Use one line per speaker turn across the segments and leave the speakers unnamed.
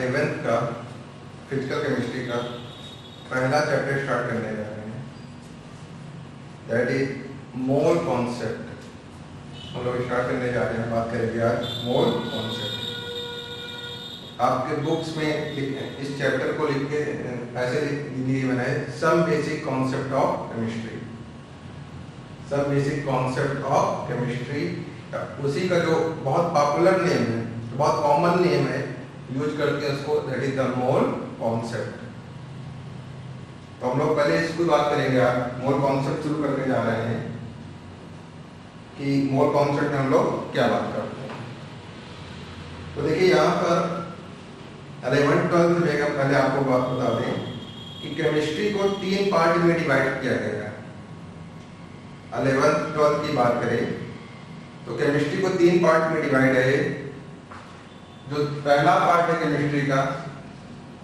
11th का physical chemistry का पहला चैप्टर स्टार्ट करने जा रहे हैं, दैट इज मोल कॉन्सेप्ट। हम लोग स्टार्ट करने जा रहे हैं, बात करेंगे आज मोल कॉन्सेप्ट। आपके बुक्स में इस चैप्टर को लिख के ऐसे दिए बनाए, some basic concept of chemistry, some basic concept of chemistry. उसी का जो बहुत पॉपुलर नेम है, बहुत कॉमन नेम है, यूज करके उसको, that is the mole concept. तो हम लोग पहले इसको बात करेंगे, आप मोल कॉन्सेप्ट शुरू करके जा रहे हैं कि मोल कॉन्सेप्ट में हम लोग क्या बात करते हैं। तो देखिए यहाँ पर 11th-12th में हम पहले आपको बात बता दें कि केमिस्ट्री को 3 पार्ट में डिवाइड किया गया है। 11th-12th की बात करें तो केमिस्ट्री को 3 पार्ट में डिवाइड है। जो पहला पार्ट है केमिस्ट्री का,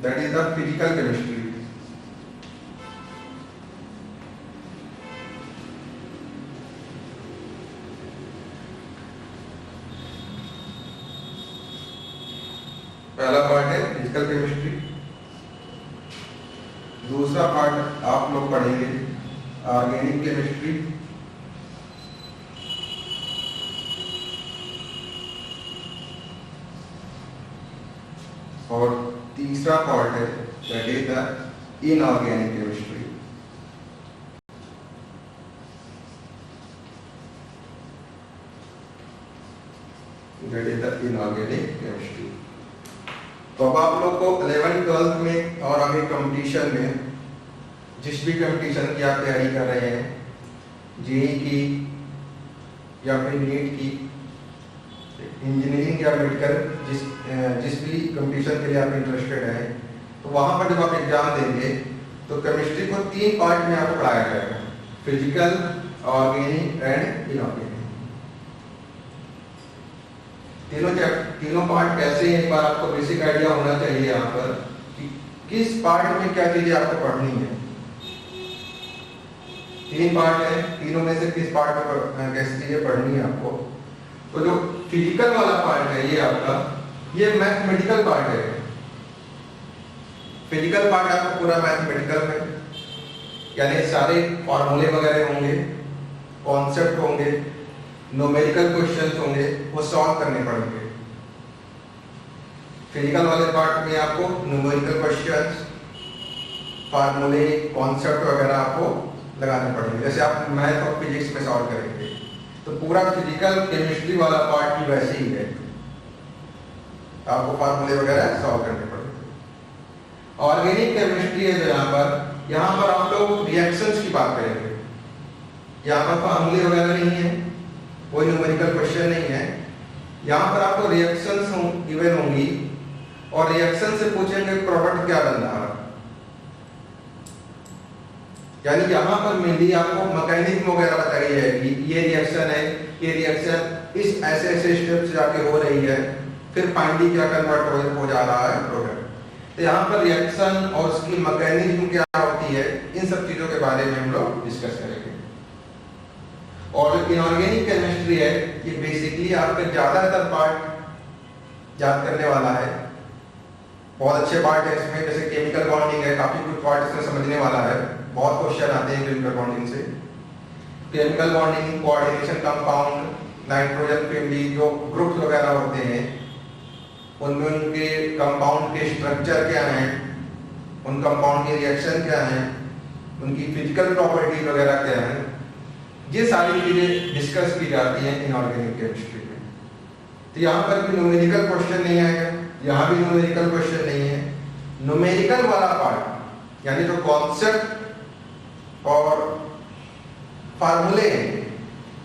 that is the physical chemistry. पहला पार्ट है फिजिकल केमिस्ट्री। दूसरा पार्ट आप लोग पढ़ेंगे ऑर्गेनिक केमिस्ट्री। और तीसरा पार्ट है that is the inorganic chemistry. That is the inorganic chemistry. तो अब आप लोग को 11th-12th में और आगे कंपटीशन में, जिस भी कंपटीशन की आप तैयारी कर रहे हैं, जेईई की या फिर नीट की, इंजीनियरिंग या मेडिकल, जिस भी कंपटीशन के लिए आप इंटरेस्टेड हैं, तो वहाँ पर जब आप एग्जाम देंगे तो केमिस्ट्री को 3 पार्ट में आपको पढ़ाया जाएगा, फिजिकल, ऑर्गेनिक एंड इनऑर्गेनिक। तीनों पार्ट कैसे हैं, एक बार आपको बेसिक आइडिया होना चाहिए यहाँ पर कि किस पार्ट में क्या चीजें आपको पढ़नी है। 3 पार्ट है, तीनों में से किस पार्ट में कैसी चीजें पढ़नी है आपको। तो जो फिजिकल वाला पार्ट है ये आपका, ये मैथमेटिकल पार्ट है। फिजिकल पार्ट आपको पूरा मैथमेटिकल में, यानी सारे फॉर्मूले वगैरह होंगे, कॉन्सेप्ट होंगे, न्यूमेरिकल क्वेश्चंस होंगे, वो सॉल्व करने पड़ेंगे। फिजिकल वाले पार्ट में आपको न्यूमेरिकल क्वेश्चंस, फार्मूले, कॉन्सेप्ट वगैरह आपको लगाने पड़ेंगे, जैसे आप मैथ और फिजिक्स में सॉल्व करेंगे। तो पूरा फिजिकल केमिस्ट्री वाला पार्ट भी वैसे ही है, आपको फार्मूले वगैरह सॉल्व करने पड़ेंगे। ऑर्गेनिक केमिस्ट्री है जो यहाँ पर आप लोग रिएक्शंस की बात करेंगे। यहाँ पर फार्मूले वगैरह नहीं है, कोई न्यूमेरिकल क्वेश्चन नहीं है। यहाँ पर आपको रिएक्शंस गिवन होंगी और रिएक्शन से पूछेंगे प्रोडक्ट क्या बन रहा है। यानी यहाँ पर मेनली आपको मैकेनिज्म वगैरह बताई जाएगी, ये रिएक्शन है, ये रिएक्शन इस ऐसे ऐसे स्टेप से जाके हो रही है, फिर फाइनली क्या कन्वर्ट हो जा रहा है प्रोडक्ट। तो यहाँ पर रिएक्शन और उसकी मैकेनिज्म क्या होती है, इन सब चीजों के बारे में हम लोग डिस्कस करेंगे। और जो इनऑर्गेनिक केमिस्ट्री है, ये बेसिकली आपके ज्यादातर पार्ट याद करने वाला है। बहुत अच्छे पार्ट है इसमें, जैसे केमिकल बॉन्डिंग है, काफी कुछ पार्ट इसमें समझने वाला है, बहुत क्वेश्चन आते हैं केमिकल बॉन्डिंग से। Chemical bonding, coordination, compound, nitrogen friendly जो ग्रुप्स वगैरह होते हैं, उनमें उनके कंपाउंड के स्ट्रक्चर क्या हैं, उन कंपाउंड के रिएक्शन क्या हैं, उनकी फिजिकल प्रॉपर्टीज वगैरह क्या हैं, ये सारी चीजें डिस्कस की जाती हैं इनऑर्गेनिक केमिस्ट्री में। तो यहाँ पर भी न्यूमेरिकल क्वेश्चन नहीं आएगा, यहाँ भी न्यूमेरिकल क्वेश्चन नहीं है। न्यूमेरिकल वाला पार्ट, यानी जो कॉन्सेप्ट और फार्मूले हैं,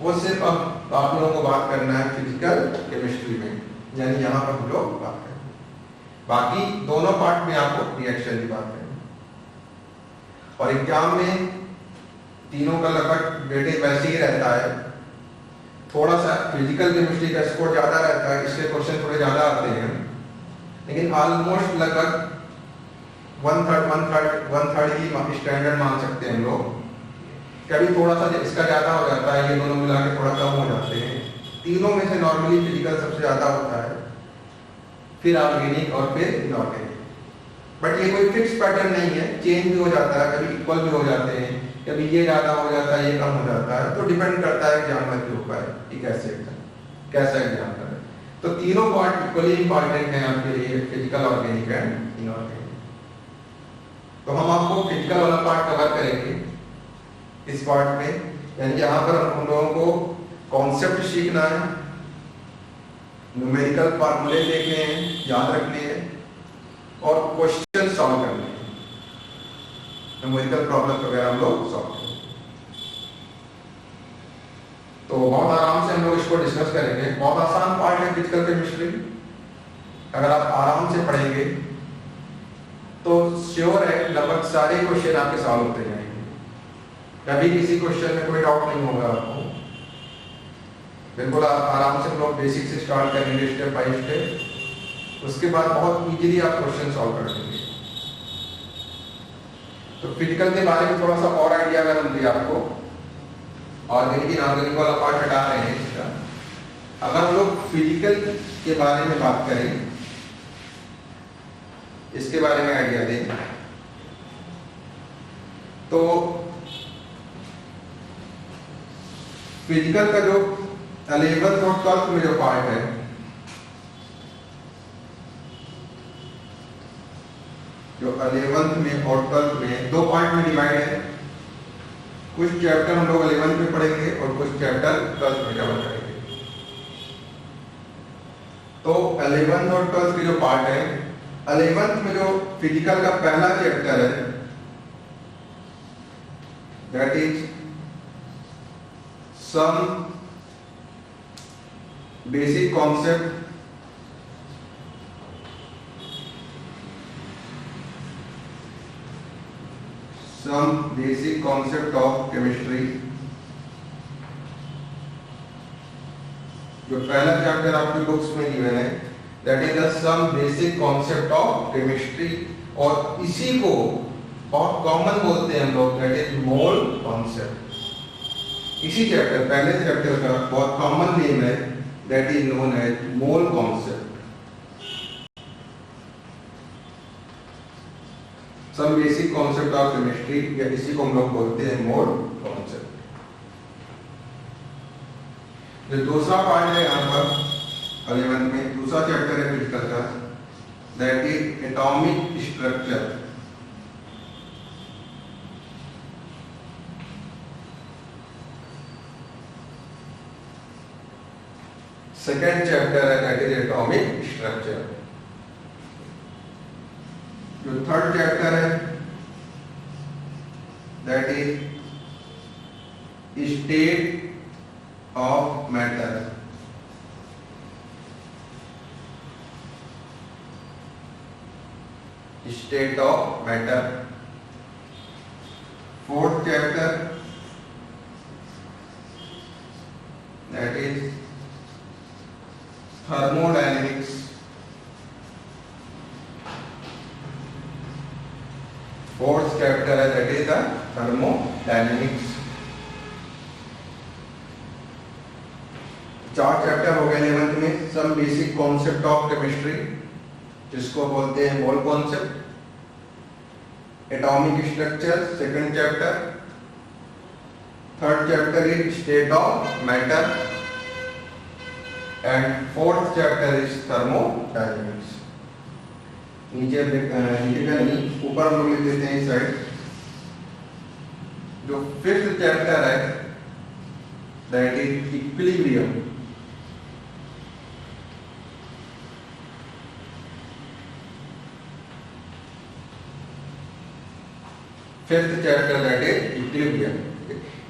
वो सिर्फ अब आप लोगों को बात करना है फिजिकल केमिस्ट्री में, यानी यहाँ पर हम लोग बात करेंगे। बाकी दोनों पार्ट में आपको रिएक्शन की बात करेंगे। और एग्जाम में तीनों का लगभग वेटेज वैसे ही रहता है, थोड़ा सा फिजिकल केमिस्ट्री का स्कोर ज्यादा रहता है, इसके क्वेश्चन थोड़े ज्यादा आते हैं, लेकिन ऑलमोस्ट लगभग 1/3 ही स्टैंडर्ड मान सकते हैं हम लोग। कभी थोड़ा सा इसका ज्यादा हो जाता है, ये दोनों मिला के थोड़ा कम हो जाते हैं। तीनों में से नॉर्मली फिजिकल सबसे ज्यादा होता है, फिर ऑर्गेनिक और फिर इनऑर्गेनिक। बट ये कोई फिक्स पैटर्न नहीं है, चेंज भी हो जाता है, कभी इक्वल भी हो जाते हैं, कभी ये ज्यादा हो जाता है, ये कम हो जाता है, तो डिपेंड करता है एग्जाम्पल के ऊपर कि कैसा एग्जाम कर रहे हैं। तो तीनों पार्ट इक्वली इंपॉर्टेंट हैं आपके लिए, फिजिकल, ऑर्गेनिक एंड इनऑर्गेनिक। तो हम आपको फिजिकल वाला पार्ट कवर करेंगे इस पार्ट में, यानी यहाँ पर हम लोगों को कॉन्सेप्ट सीखना है, न्यूमेरिकल फार्मूले देखने हैं, याद रखने हैं और क्वेश्चन सॉल्व करने हैं, न्यूमेरिकल प्रॉब्लम वगैरह हम लोग सॉल्व करेंगे। तो बहुत आराम से हम लोग इसको डिस्कस करेंगे। बहुत आसान पार्ट है फिजिकल केमिस्ट्री, अगर आप आराम से पढ़ेंगे तो श्योर है लगभग सारे क्वेश्चन आपके सॉल्व होते जाएंगे, कभी किसी क्वेश्चन में कोई डाउट नहीं होगा आपको। बिल्कुल आप आराम से हम लोग बेसिक से स्टार्ट करेंगे, स्टेप बाय स्टेप, उसके बाद बहुत इजीली आप क्वेश्चन सॉल्व कर लेंगे। तो फिजिकल के बारे में थोड़ा सा और आइडिया अगर हम दिए आपको, ऑर्गेनिक इनऑर्गेनिक वाला पार्ट हटा रहे हैं इसका, अगर हम लोग फिजिकल के बारे में बात करें, इसके बारे में आइडिया दें, तो फिजिकल का जो 11th और 12th में जो पार्ट है, जो 11th में और 12th में दो पार्ट में डिवाइड है। कुछ चैप्टर हम लोग 11th में पढ़ेंगे और कुछ चैप्टर 12th में कवर करेंगे। तो 11th और 12th के जो पार्ट है, 11th में जो फिजिकल का पहला चैप्टर है, that is some basic concept of chemistry. जो पहला चैप्टर आपकी बुक्स में गिवन है, that is the some basic concept of chemistry, और इसी को बहुत कॉमन बोलते हैं हम लोग, दैट इज मोल कॉन्सेप्ट। इसी चैप्टर, पहले चैप्टर का बहुत कॉमन नेम है, that is known as mole concept. Some basic concept of chemistry, या इसी को हम लोग बोलते हैं मोल कॉन्सेप्ट। जो दूसरा पार्ट है यहाँ पर 11th में, दूसरा चैप्टर है फिजिकल का, that is atomic structure. Second chapter है दैट इज एटॉमिक स्ट्रक्चर। जो थर्ड चैप्टर है that is state of matter. State of matter. Fourth chapter that is thermodynamics. Fourth chapter है दैट इज द थर्मोडायनेमिक्स। चार chapter हो गए 11th में। Some basic concept of chemistry, जिसको बोलते हैं mole concept. Atomic structure second chapter. Third chapter is state of matter and fourth chapter is thermodynamics. नीचे का नहीं, ऊपर हम लोग लिख देते हैं इस साइड। जो फिफ्थ चैप्टर है that is equilibrium. Fifth chapter that is equilibrium.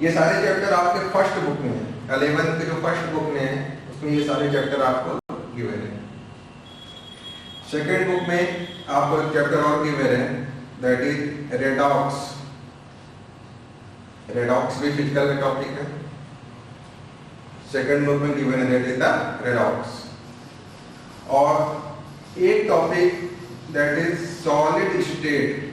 ये सारे चैप्टर आपके फर्स्ट बुक में है, 11th के जो फर्स्ट बुक में है उसमें ये सारे चैप्टर आपको गिवन है। सेकेंड बुक में आपको एक चैप्टर और गिवन है दैट इज रेडॉक्स। रेडॉक्स भी फिजिकल का टॉपिक है। सेकेंड बुक में गिवन है दैट इज द रेडॉक्स। और एक topic that is solid state.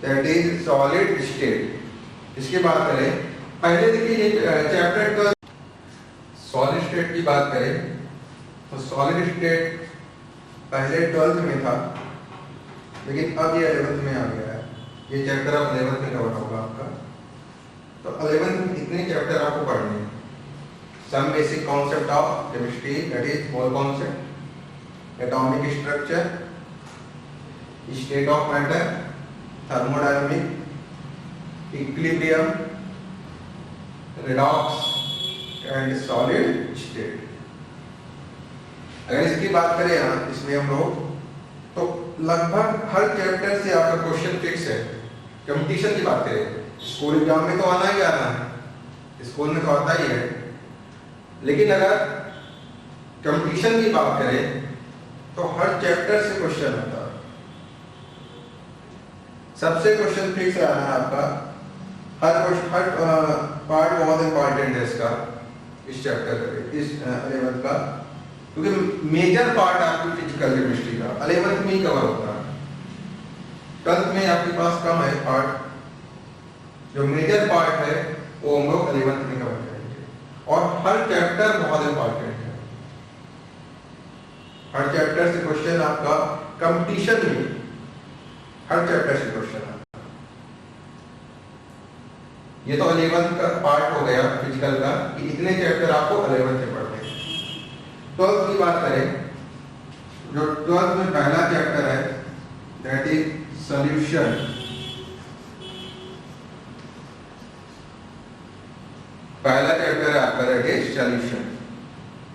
That is solid state. इसकी बात करें पहले देखिए ये चैप्टर का सॉलिड स्टेट की बात करें तो सॉलिड स्टेट पहले 12th में था, लेकिन अब ये 11th में आ गया है। ये चैप्टर अब 11th में कवर होगा आपका। तो 11th में इतने चैप्टर आपको पढ़ने हैं। Some basic concept of chemistry, that is mole concept, atomic structure, state of matter, thermodynamic, equilibrium, redox and solid state. अगर इसकी बात करें यहाँ इसमें हम लोग तो लगभग हर चैप्टर से आपका क्वेश्चन फिक्स है। कंपटीशन की बात करें, स्कूल एग्जाम में तो आना ही आना है, स्कूल में तो आता ही है, लेकिन अगर कंपटीशन की बात करें तो हर चैप्टर से क्वेश्चन आता है। सबसे क्वेश्चन फिक्स आना है आपका, हर पार्ट बहुत इंपॉर्टेंट है इसका, इस चैप्टर का, इस 11th का, क्योंकि मेजर पार्ट आपकी फिजिकल केमिस्ट्री का 11th में ही कवर होता है। 12th में आपके पास कम है पार्ट, जो मेजर पार्ट है वो हम लोग 11th में कवर करेंगे। और हर चैप्टर बहुत इंपॉर्टेंट है, हर चैप्टर से क्वेश्चन आपका कंपटीशन में हर चैप्टर से क्वेश्चन आता है। ये तो 11th का पार्ट हो गया फिजिकल का कि इतने चैप्टर आपको 11th में पढ़ने हैं। 12th की बात करें, जो 12th में पहला चैप्टर है दैट इज सॉल्यूशन। पहला चैप्टर है आपका दैट इज सॉल्यूशन।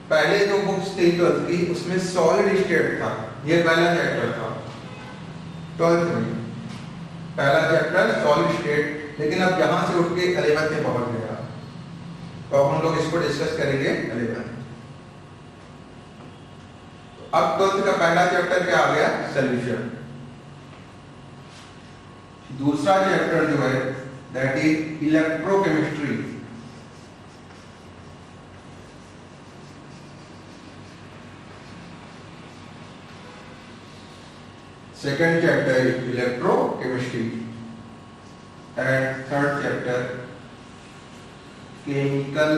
पहले जो बुक्स थी 12th की उसमें सॉलिड स्टेट था, ये पहला चैप्टर था 12th में, पहला चैप्टर सॉलिड स्टेट। लेकिन अब यहां से उठ के 11th में पहुंच गया, तो हम लोग इसको डिस्कस करेंगे 11th। अब 12th का पहला चैप्टर क्या आ गया, सॉल्यूशन। दूसरा चैप्टर जो है that is electrochemistry. Second chapter electrochemistry and third chapter chemical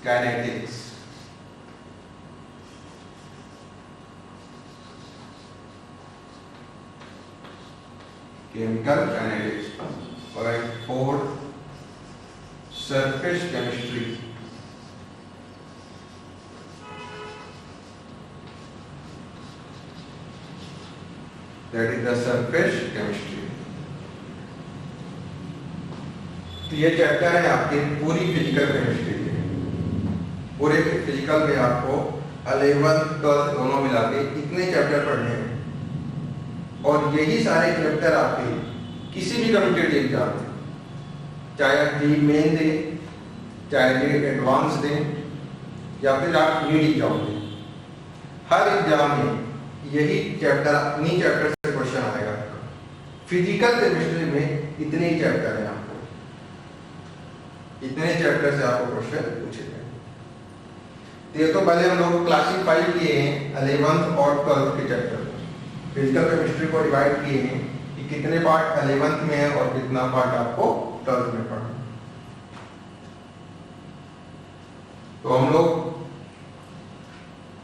kinetics. Chemical kinetics और fourth surface chemistry. That is the surface chemistry. तो ये चैप्टर है आपके पूरी फिजिकल केमिस्ट्री के। पूरे फिजिकल में आपको 11th 12th दोनों मिला के इतने चैप्टर पढ़ने हैं, और यही सारे चैप्टर आपके किसी भी कॉम्पिटिटिव एग्जाम में, चाहे आप जी मेन दें, चाहे जी एडवांस दें, या फिर आप नीट एग्जाम दें, हर एग्जाम में यही चैप्टर, इन्हीं चैप्टर से क्वेश्चन आएगा। फिजिकल केमिस्ट्री में इतने ही चैप्टर हैं, आपको इतने चैप्टर से आपको क्वेश्चन पूछे जाएंगे। ये तो पहले हम लोग क्लासिफाई किए हैं 11th और 12th के चैप्टर, फिजिकल केमिस्ट्री को डिवाइड किए हैं कि कितने पार्ट 11th में है और कितना पार्ट आपको 12th में पढ़ना। तो हम लोग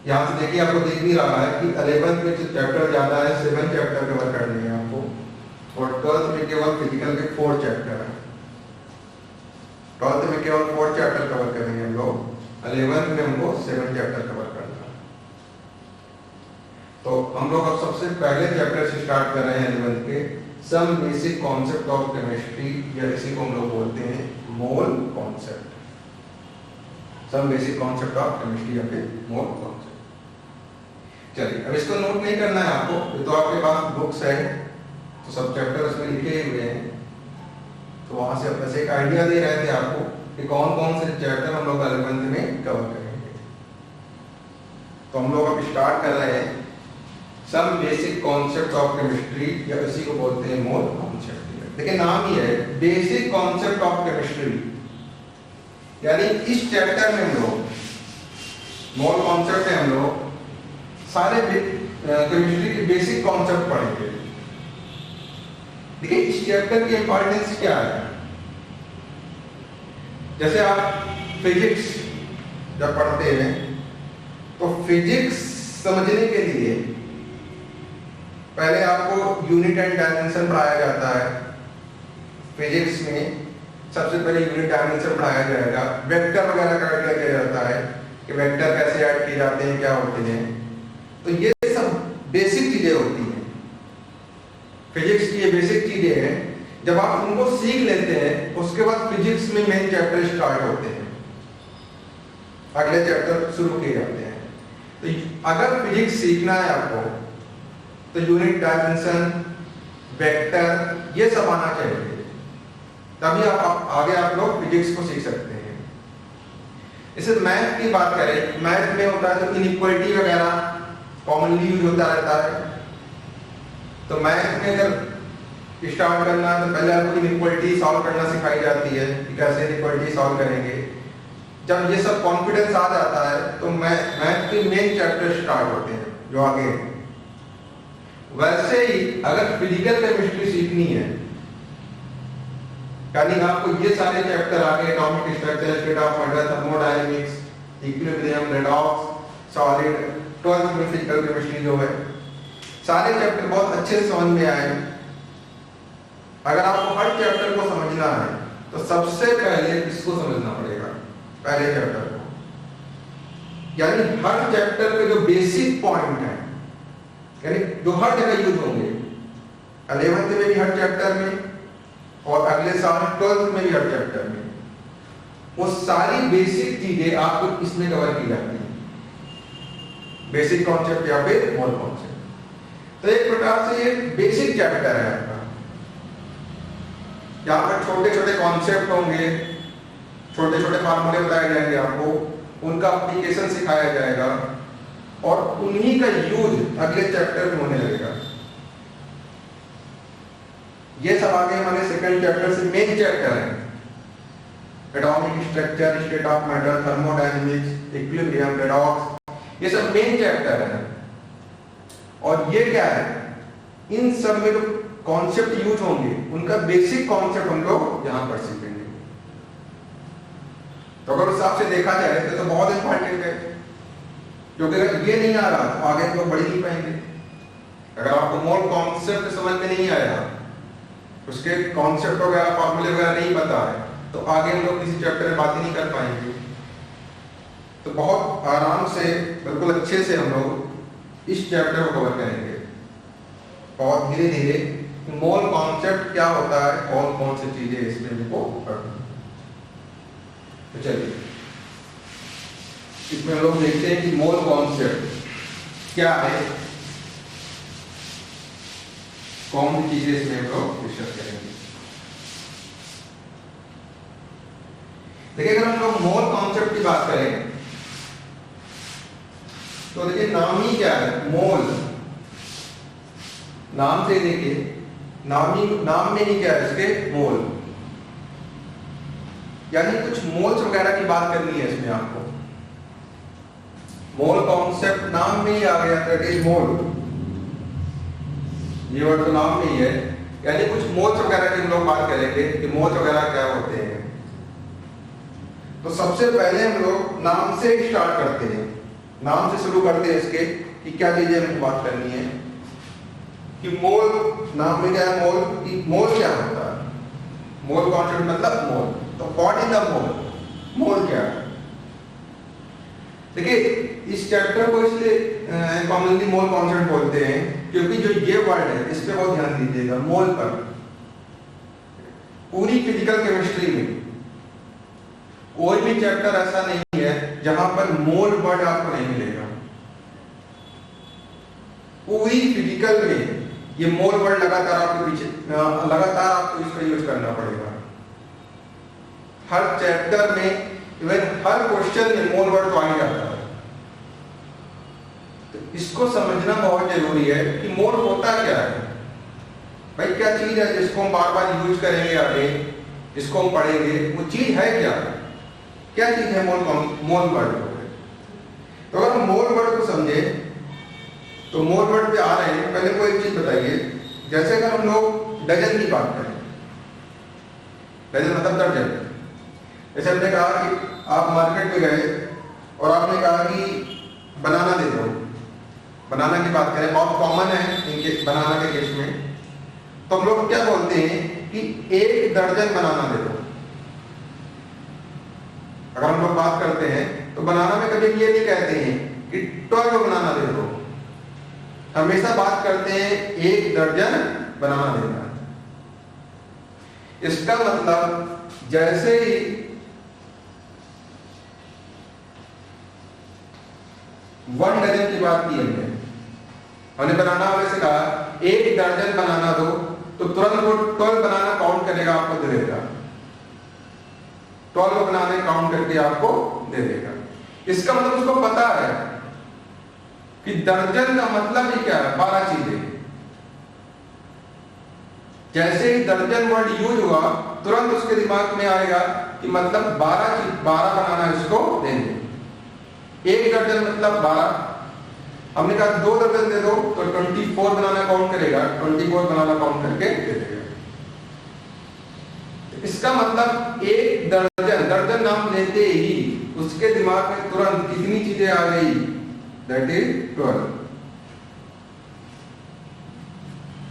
यहाँ से देखिए, आपको दिख भी रहा है कि 11th में चैप्टर ज्यादा है, 7 चैप्टर कवर करने हैं आपको, और 12th में केवल फिजिकल के 4 चैप्टर है। 12th में केवल 4 चैप्टर कवर करेंगे हम लोग, 11th में हमको 7 चैप्टर कवर करना है। तो हम लोग अब सबसे पहले चैप्टर से स्टार्ट कर रहे हैं 11th के, some basic concept of chemistry, या इसी को हम लोग बोलते हैं mole concept. Some basic concept of chemistry या फिर मोल कॉन्सेप्ट। चलिए, अब इसको नोट नहीं करना है आपको, ये तो आपके पास बुक्स है, तो सब चैप्टर उसमें लिखे हुए हैं, तो वहां से बस एक आइडिया दे रहे थे आपको कि कौन कौन से चैप्टर हम लोग 11th में कवर करेंगे। तो हम लोग अब स्टार्ट कर रहे हैं some basic concept of chemistry, या इसी को बोलते हैं मोल कॉन्सेप्ट। लेकिन नाम ही है बेसिक कॉन्सेप्ट ऑफ केमिस्ट्री, यानी इस चैप्टर में हम लोग मोल कॉन्सेप्ट है, हम लोग सारे केमिस्ट्री के बेसिक कॉन्सेप्ट पढ़ेंगे। देखिए इस चैप्टर की इंपॉर्टेंस क्या है, जैसे आप फिजिक्स जब पढ़ते हैं तो फिजिक्स समझने के लिए पहले आपको यूनिट एंड डायमेंशन पढ़ाया जाता है। फिजिक्स में सबसे पहले यूनिट डायमेंशन पढ़ाया जाएगा, वेक्टर वगैरह का आइडिया दिया जाता है कि वेक्टर कैसे ऐड किए जाते हैं, क्या होते हैं। तो ये सब बेसिक चीजें होती हैं, फिजिक्स की ये बेसिक चीजें हैं। जब आप उनको सीख लेते हैं उसके बाद फिजिक्स में मेन चैप्टर स्टार्ट होते हैं, अगले चैप्टर शुरू किए जाते हैं। तो अगर फिजिक्स सीखना है आपको तो यूनिट डायमेंशन, वेक्टर ये सब आना चाहिए, तभी आप आगे आप लोग फिजिक्स को सीख सकते हैं। इसे मैथ की बात करें, मैथ में होता है तो इनइक्वालिटी वगैरह कॉमनली यूज होता रहता है। तो मैथ में अगर स्टार्ट करना है तो पहले आपको इनइक्वालिटी सॉल्व करना सिखाई जाती है कि कैसे इनइक्वालिटी सॉल्व करेंगे। जब ये सब कॉन्फिडेंस आ जाता है तो मैथ के मेन चैप्टर स्टार्ट होते हैं जो आगे हैं। वैसे ही अगर फिजिकल केमिस्ट्री सीखनी है, यानी आपको ये सारे चैप्टर आगे atomic structure, state of matter, thermodynamics, equilibrium, redox, solid, 12th में फिजिकल केमिस्ट्री जो है, सारे चैप्टर बहुत अच्छे से समझ में आए। अगर आपको हर चैप्टर को समझना है तो सबसे पहले इसको समझना पड़ेगा, पहले चैप्टर को। यानी हर चैप्टर के जो बेसिक पॉइंट है, यानी जो हर जगह यूज होंगे, 11th में भी हर चैप्टर में और अगले साल 12th में भी हर चैप्टर में, वो सारी बेसिक चीजें आपको इसमें कवर की जाती हैं, बेसिक कॉन्सेप्ट या फिर मोल कॉन्सेप्ट। तो एक प्रकार से ये बेसिक चैप्टर है आपका। यहाँ पर छोटे छोटे कॉन्सेप्ट होंगे, छोटे छोटे फार्मूले बताए जाएंगे आपको, उनका एप्लीकेशन सिखाया जाएगा और उन्हीं का यूज अगले चैप्टर में होने लगेगा। ये सब आगे हमारे सेकंड चैप्टर से मेन चैप्टर है, atomic structure, state of matter, thermodynamics, equilibrium, redox, ये सब मेन चैप्टर है। और ये क्या है, इन सब में जो कॉन्सेप्ट यूज होंगे उनका बेसिक कॉन्सेप्ट हम लोग यहां पर सीखेंगे। तो अगर उस हिसाब से देखा जाए तो बहुत इंपॉर्टेंट है, क्योंकि अगर ये नहीं आ रहा तो आगे हम लोग बढ़ नहीं पाएंगे। अगर आपको मोल कॉन्सेप्ट समझ में नहीं आया, उसके कॉन्सेप्ट वगैरह फॉर्मूले वगैरह नहीं पता है, तो आगे हम लोग किसी चैप्टर में बात ही नहीं कर पाएंगे। तो बहुत आराम से, बिल्कुल अच्छे से हम लोग इस चैप्टर को कवर करेंगे। बहुत धीरे धीरे मोल कॉन्सेप्ट क्या होता है, कौन कौन सी चीजें इसमें हमको पढ़ना। तो चलिए इसमें हम लोग देखते हैं कि मोल कॉन्सेप्ट क्या है, कौन सी चीजें इसमें हम लोग डिस्कस करेंगे। देखिए, अगर हम लोग मोल कॉन्सेप्ट की बात करें तो देखिए नाम ही क्या है, मोल। नाम से देखिए, नाम में ही क्या है इसके, मोल। यानी कुछ मोल्स वगैरह की बात करनी है इसमें आपको। मोल कॉन्सेप्ट नाम में ही आ गया, दैट इज मोल। ये वर्ड तो नाम में ही है, यानी कुछ मोल्स वगैरह की हम लोग बात करेंगे कि मोल्स वगैरह क्या होते हैं। तो सबसे पहले हम लोग नाम से स्टार्ट करते हैं, नाम से शुरू करते हैं इसके कि क्या चीजें हमें बात करनी है। कि मोल, नाम में क्या है, मोल। कि मोल क्या होता है, मोल कॉन्सेप्ट मतलब मोल। तो व्हाट इज द मोल, मोल क्या है। देखिए, इस चैप्टर को इसलिए कॉमनली मोल कॉन्सेप्ट बोलते हैं क्योंकि जो ये वर्ड है इस पे बहुत ध्यान दीजिएगा, मोल पर। पूरी फिजिकल केमिस्ट्री में कोई भी चैप्टर ऐसा नहीं है जहां पर मोल वर्ड आपको नहीं मिलेगा। पूरी फिजिकल में ये मोल वर्ड लगातार आपके पीछे, लगातार आपको इसका यूज करना पड़ेगा। हर चैप्टर में, इवन हर क्वेश्चन में मोल वर्ड तो आ ही जाता है। तो इसको समझना बहुत जरूरी है कि मोल होता क्या है। भाई क्या चीज है जिसको हम बार बार यूज करेंगे, आगे जिसको हम पढ़ेंगे, वो चीज है क्या, क्या चीज है मोल वर्ड। तो अगर हम मोल वर्ड को समझे तो मोल वर्ड पे आ रहे हैं, पहले को एक चीज बताइए। जैसे अगर हम लोग डजन की बात करें, डजन मतलब दर्जन, जैसे हमने कहा कि आप मार्केट में गए और आपने कहा कि बनाना दे दो, बनाना की बात करें, बहुत कॉमन है इनके बनाना के केस में, तो हम लोग क्या बोलते हैं कि 1 दर्जन बनाना दे दो। अगर हम लोग बात करते हैं तो बनाना में कभी ये नहीं कहते हैं कि 12 बनाना दे दो, हमेशा बात करते हैं 1 दर्जन बनाना देना। इसका मतलब जैसे ही वन डजन की बात की हमने बनाना वाले से कहा 1 दर्जन बनाना दो, तो तुरंत वो 12 बनाना काउंट करेगा, आपको दे देगा, 12 बनाने काउंट करके आपको दे देगा। इसका मतलब उसको पता है कि दर्जन का मतलब ही क्या है, 12 चीजें। जैसे ही दर्जन वर्ड यूज हुआ तुरंत उसके दिमाग में आएगा कि मतलब 12 बनाना इसको देंगे। 1 दर्जन मतलब 12, हमने कहा 2 दर्जन दे दो तो 24 बनाना काउंट करेगा, 24 बनाना काउंट करके दे देगा। इसका मतलब 1 दर्जन नाम लेते ही उसके दिमाग में तुरंत कितनी चीजें आ गई, दैट इज 12।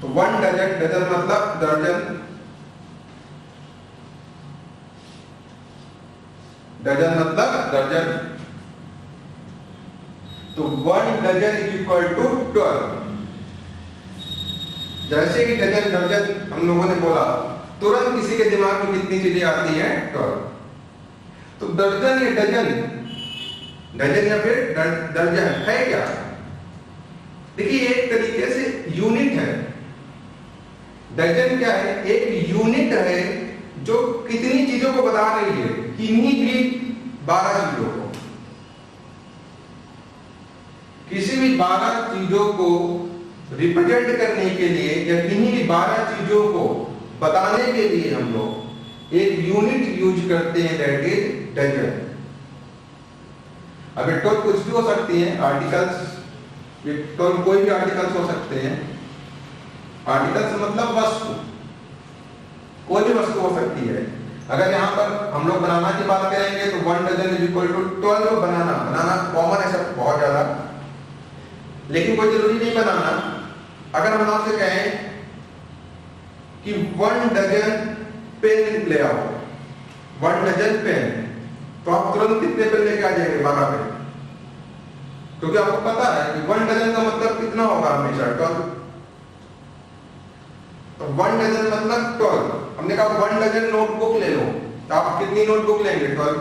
तो 1 डजन मतलब दर्जन, डजन मतलब दर्जन, तो 1 डजन इज इक्वल टू 12। जैसे ही डजन हम लोगों ने बोला तुरंत किसी के दिमाग में कितनी चीजें आती हैं, 12। तो दर्जन या डजन या फिर दर्जन है क्या? देखिए एक तरीके से यूनिट है। डजन क्या है? एक यूनिट है जो कितनी चीजों को बता रही है, किन्हीं भी 12 चीजों को, किसी भी 12 चीजों को रिप्रेजेंट करने के लिए या किन्हीं भी 12 चीजों को बताने के लिए हम लोग एक यूनिट यूज करते हैं, दैट इज डजन। अब 12 कुछ भी हो सकती है, आर्टिकल्स, 12 कोई भी आर्टिकल्स हो सकते हैं। आर्टिकल्स मतलब वस्तु, कोई भी वस्तु हो सकती है। अगर यहाँ पर हम लोग बनाना की बात करेंगे तो 1 dozen is equal to 12 banana common है सब बहुत ज्यादा, लेकिन कोई जरूरी नहीं बनाना। अगर हम आपसे कहें कि 1 डजन पेन ले आओ, 1 डजन पेन, तो आप तुरंत कितने पेन लेके आ जाएंगे? 12 पेन, क्योंकि आपको पता है कि 1 डजन का मतलब कितना होगा, हमेशा 12। तो 1 डजन मतलब 12। हमने कहा 1 डजन नोटबुक ले लो, तो आप कितनी नोटबुक लेंगे? 12।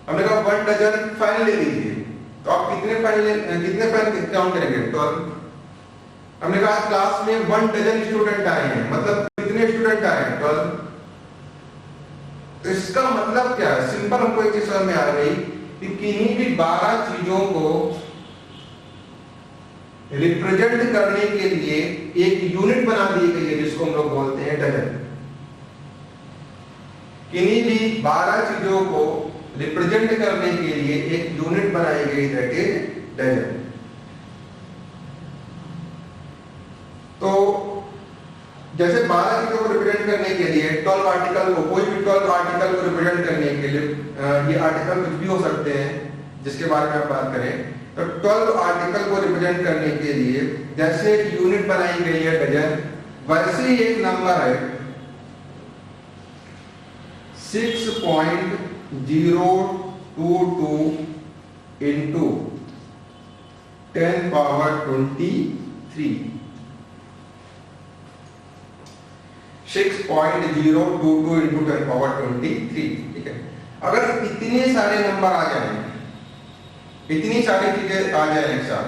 हमने कहा 1 डजन फाइल ले लीजिए, तो आप कितने फाइल काउंट करेंगे? 12। हमने कहा क्लास में 1 डजन स्टूडेंट आए हैं, मतलब कितने स्टूडेंट आए हैं? 12। तो इसका मतलब क्या है? सिंपल हमको एक चीज समझ में आ गई कि किन्हीं भी 12 चीजों को रिप्रेजेंट करने के लिए एक यूनिट बना दी गई है, जिसको हम लोग बोलते हैं डजन। किन्हीं भी 12 चीजों को रिप्रेजेंट करने के लिए एक यूनिट बनाई गई, दैट इज डजन। तो जैसे 12 चीजों को रिप्रेजेंट करने के लिए 12 आर्टिकल को, कोई भी 12 आर्टिकल को रिप्रेजेंट करने के लिए, ये आर्टिकल कुछ भी हो सकते हैं जिसके बारे में आप बात करें, तो 12 आर्टिकल को रिप्रेजेंट करने के लिए जैसे एक यूनिट बनाई गई है डजन, वैसे ही एक नंबर है 6.022 into 10 power 23। 6.022 into 10 power 23, ठीक है। अगर इतने सारे नंबर आ जाए, इतनी सारी चीजें आ जाए एक साथ,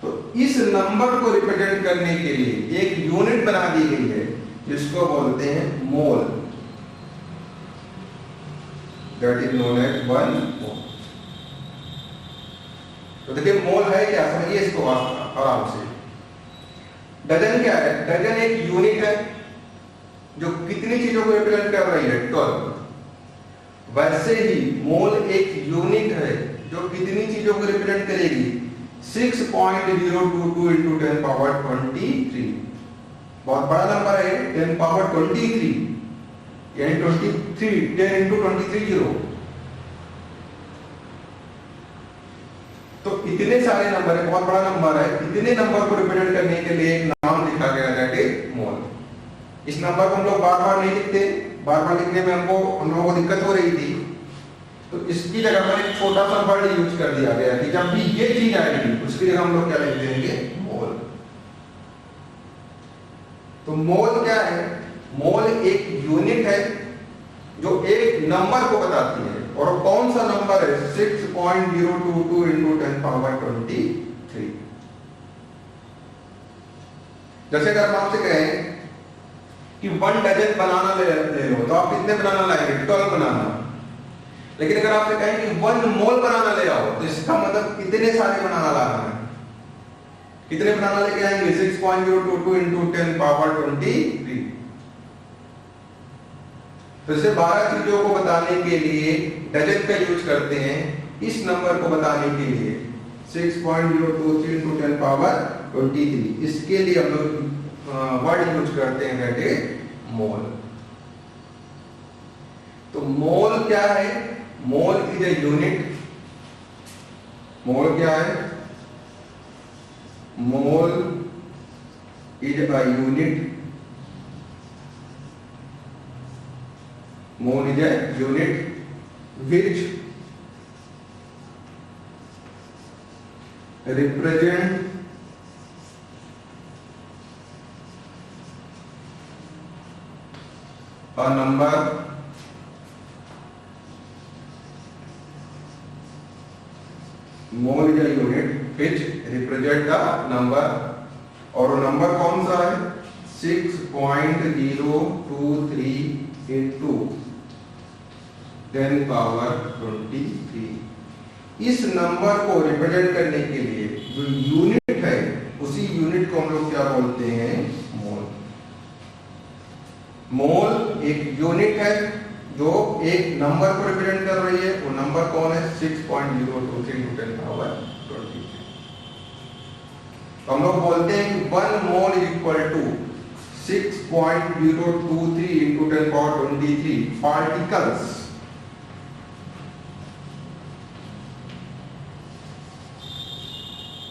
तो इस नंबर को रिप्रेजेंट करने के लिए एक यूनिट बना दी गई है, जिसको बोलते हैं मोल, दैट इज नोन एज 1 मोल। तो देखिए मोल है क्या, समझिए इसको आराम से। डजन क्या है? डजन एक यूनिट है जो कितनी चीजों को रिप्रेजेंट कर रही है, 12। वैसे ही मोल एक यूनिट है जो कितनी चीजों को रिप्रेजेंट करेगी, 6.022 into 10 power 23। बहुत बड़ा नंबर है 10 power 23। 10 into 23 zero. तो इतने सारे नंबर है, बहुत बड़ा नंबर है, इतने नंबर को रिप्रेजेंट करने के लिए एक नाम लिखा गया दैट इज मोल। इस नंबर को हम लोग बार बार नहीं लिखते, बार बार लिखने में हम लोगों को दिक्कत हो रही थी, तो इसकी जगह पर एक छोटा सा वर्ड यूज कर दिया गया कि जब भी ये चीज आएगी उसकी जगह हम लोग क्या लिख देंगे, मोल। तो मोल क्या है? मोल एक यूनिट है जो एक नंबर को बताती है, और कौन सा नंबर है? 6.022 into 10 power 23। जैसे अगर हम आपसे कहें कि 1 डजन बनाना ले लो, तो आप कितने बनाना लाएंगे? 12 बनाना। लेकिन अगर आपसे कहें कि 1 मोल बनाना ले आओ, तो इसका मतलब कितने सारे बनाना लाना है? कितने बनाना लेके आएंगे? 6.022 into 10 power 23। तो इसे 12 चीजों को बताने के लिए डजन का यूज करते हैं, इस नंबर को बताने के लिए 6.023 into 10 power 23, इसके लिए हम लोग वर्ड यूज करते हैं दैट इज मोल। तो मोल क्या है? Mole is a unit. मोल क्या है? मोल is a unit. Mole is a unit which represent a number mole is a unit which represent a number, और नंबर कौन सा है? 6.023 into 10 power 23। इस नंबर को रिप्रेजेंट करने के लिए जो यूनिट है, उसी यूनिट को हम लोग क्या बोलते हैं? मोल। मोल एक यूनिट है जो एक नंबर को रिप्रेजेंट कर रही है। वो नंबर कौन है? 6.023 into 10 power 23। तो हम लोग बोलते हैं कि 1 mole is equal to 6.023 into 10 power 23 particles.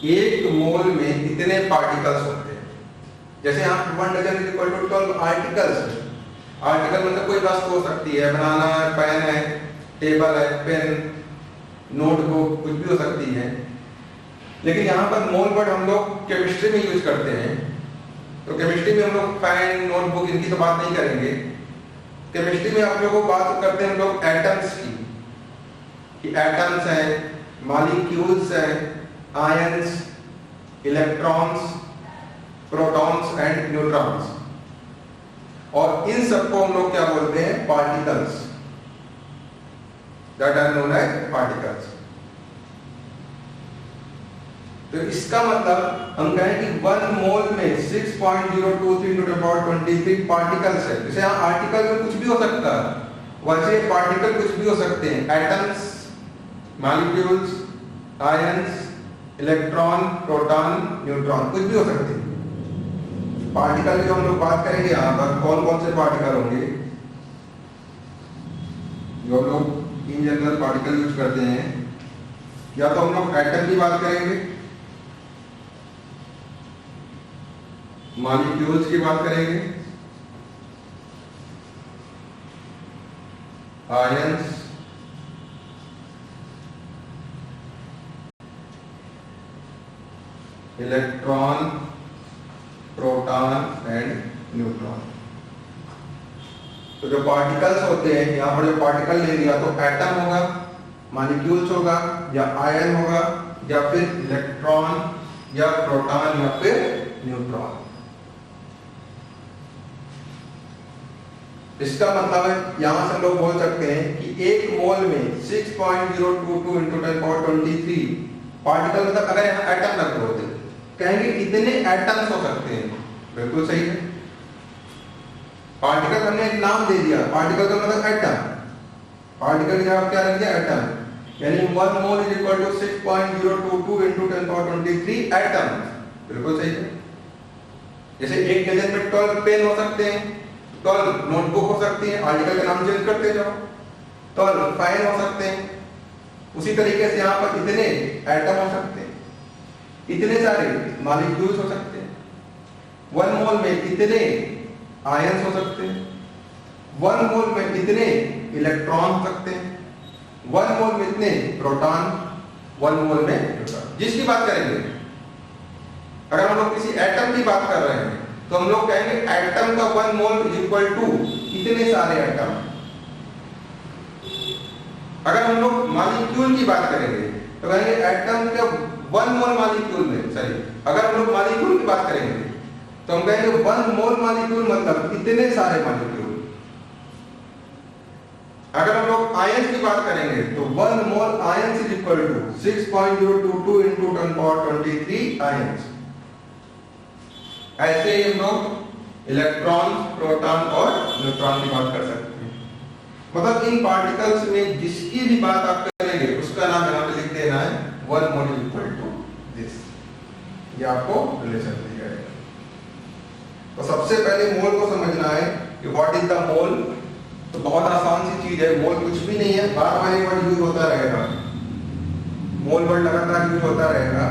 एक मोल में कितने पार्टिकल्स होते हैं? जैसे यहाँ 1 dozen is equal to 12 articles. Article मतलब कोई वस्तु हो सकती है, बनाना है, पेन है, टेबल है, पेन, नोटबुक, कुछ भी हो सकती है। लेकिन यहाँ पर मोल वर्ड हम लोग केमिस्ट्री में यूज करते हैं। तो केमिस्ट्री में हम लोग पेन, नोटबुक, इनकी तो बात नहीं करेंगे। केमिस्ट्री में आप लोगों को बात करते हैं हम लोग एटम्स की, कि एटम्स है, मॉलिक्यूल्स है, ions, electrons, protons and neutrons, और इन सबको हम लोग क्या बोलते हैं? Particles. That are known as particles. तो इसका मतलब हम कहें कि 1 मोल में 6.023 into 10 power 23 पार्टिकल्स है। जैसे यहाँ आर्टिकल में कुछ भी हो सकता है, वैसे पार्टिकल कुछ भी हो सकते हैं। Atoms, molecules, ions, electron, proton, neutron, कुछ भी हो सकते हैं। पार्टिकल की हम लोग बात करेंगे यहाँ पर कौन कौन से पार्टिकल होंगे जो हम लोग इन जनरल पार्टिकल यूज करते हैं। या तो हम लोग एटम की बात करेंगे, मॉलिक्यूल्स की बात करेंगे, ions, electron, proton and neutron. तो जो पार्टिकल्स होते हैं, यहाँ पर जो पार्टिकल ले लिया तो एटम होगा, मॉलिक्यूल्स होगा, या आयन होगा, या फिर इलेक्ट्रॉन, या प्रोटॉन, या फिर न्यूट्रॉन। इसका मतलब है यहां से हम लोग बोल सकते हैं कि एक मोल में 6.022 into 10 power 23 पार्टिकल, मतलब अगर यहाँ एटम रखे होते कहेंगे इतने एटम्स हो सकते हैं। बिल्कुल सही है। पार्टिकल हमने एक नाम दे दिया, पार्टिकल का मतलब एटम। पार्टिकल की जगह क्या रख दिया? एटम। यानी 1 mole is equal to 6.022 into 10 power 23 atom. बिल्कुल सही है। जैसे एक डजन में 12 पेन हो सकते हैं, 12 नोटबुक हो सकती है, आर्टिकल का नाम चेंज करते जाओ। 12 फाइन हो सकते हैं। उसी तरीके से यहाँ पर इतने एटम हो सकते हैं, इतने सारे मॉलिक्यूल्स हो सकते हैं। 1 मोल में इतने आयंस हो सकते हैं, 1 मोल में इतने इलेक्ट्रॉन हो सकते हैं, 1 मोल में इतने प्रोटॉन, 1 मोल में न्यूट्रॉन। जिसकी बात करेंगे, अगर हम लोग किसी एटम की बात कर रहे हैं तो हम लोग कहेंगे एटम का 1 मोल इज इक्वल टू इतने सारे एटम। अगर हम लोग मॉलिक्यूल की बात करेंगे तो कहेंगे एटम के 1 मोल मॉलिक्यूल में, सॉरी, अगर हम लोग मॉलिक्यूल की बात करेंगे तो हम कहेंगे 1 मोल मॉलिक्यूल मतलब इतने सारे मॉलिक्यूल। अगर हम लोग आयंस की बात करेंगे तो 1 mole ions is equal to 6.022 into 1023 ions. ऐसे ही हम लोग इलेक्ट्रॉन, प्रोटॉन और न्यूट्रॉन की बात कर सकते हैं। मतलब इन पार्टिकल्स में जिसकी भी बात आप करेंगे उसका नाम यहाँ पे लिख देना है 1 mole is equal to this. ये आपको रिलेशन दिया जाएगा। तो सबसे पहले मोल को समझना है कि व्हाट इज द मोल। तो बहुत आसान सी चीज है, मोल कुछ भी नहीं है, बार बार ये वर्ड यूज होता रहेगा, मोल वर्ड लगातार यूज होता रहेगा,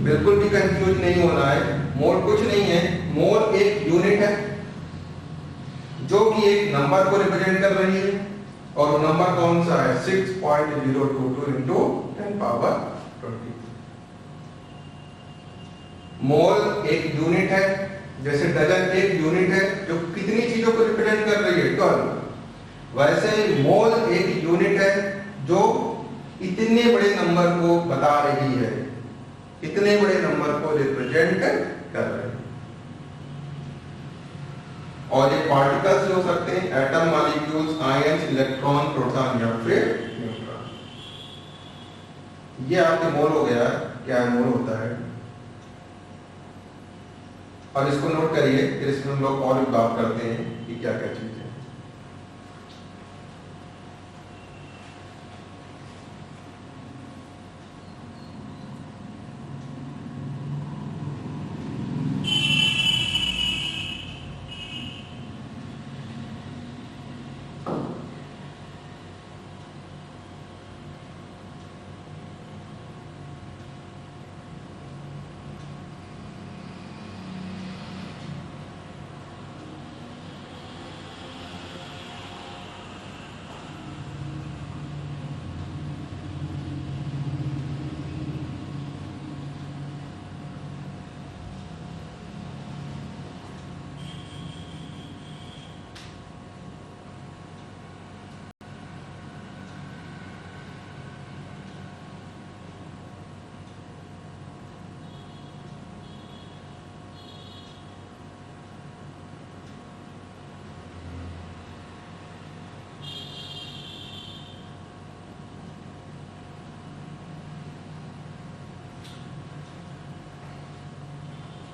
बिल्कुल भी कंफ्यूज नहीं होना है। मोल कुछ नहीं है, मोल एक यूनिट है जो कि एक नंबर को रिप्रेजेंट कर रही है, और वो नंबर कौन सा है? 6.022 into 10 power 20। मोल एक यूनिट है, जैसे डजन एक यूनिट है जो कितनी चीजों को रिप्रेजेंट कर रही है, 12। वैसे मोल एक यूनिट है जो इतने बड़े नंबर को बता रही है, इतने बड़े नंबर को रिप्रेजेंट कर रही है। और ये पार्टिकल्स हो सकते हैं atom, molecules, ions, electron, proton या फिर न्यूट्रॉन। ये आपके मोल हो गया। क्या मोल होता है, और इसको नोट करिए, फिर इसमें हम लोग और भी बात करते हैं कि क्या क्या चीज है।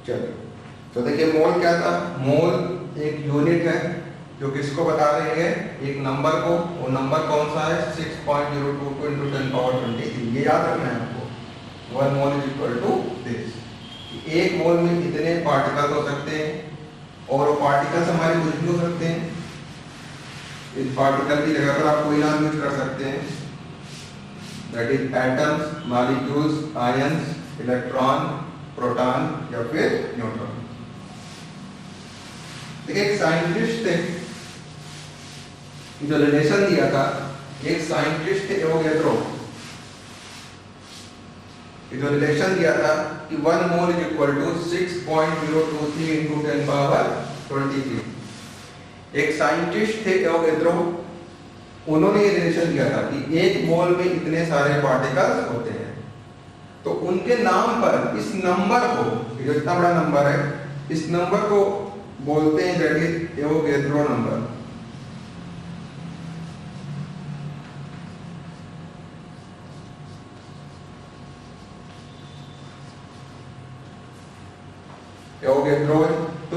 चलिए, तो देखिए मोल क्या था। मोल एक यूनिट है जो किसको बता रही है? एक नंबर को। वो नंबर कौन सा है? 6.022 into 10 power 23। ये याद रखना है आपको। 1 mole is equal to this. एक मोल में कितने पार्टिकल हो सकते हैं, और वो पार्टिकल्स हमारे कुछ भी हो सकते हैं। इस पार्टिकल की जगह पर आप कोई नाम यूज कर सकते हैं, that is atoms, molecules, ions, electron, proton या फिर न्यूट्रॉन। देखिए एक साइंटिस्ट थे, जो रिलेशन दिया था, एक साइंटिस्ट थे एवोगैड्रो, जो रिलेशन दिया था कि 1 mole is equal to 6.023 into 10 power 23। एक साइंटिस्ट थे एवोगैड्रो, उन्होंने ये रिलेशन दिया था कि 1 मोल में इतने सारे पार्टिकल्स होते हैं। तो उनके नाम पर इस नंबर को, जो इतना बड़ा नंबर है, इस नंबर को बोलते हैं that is Avogadro number. Avogadro, तो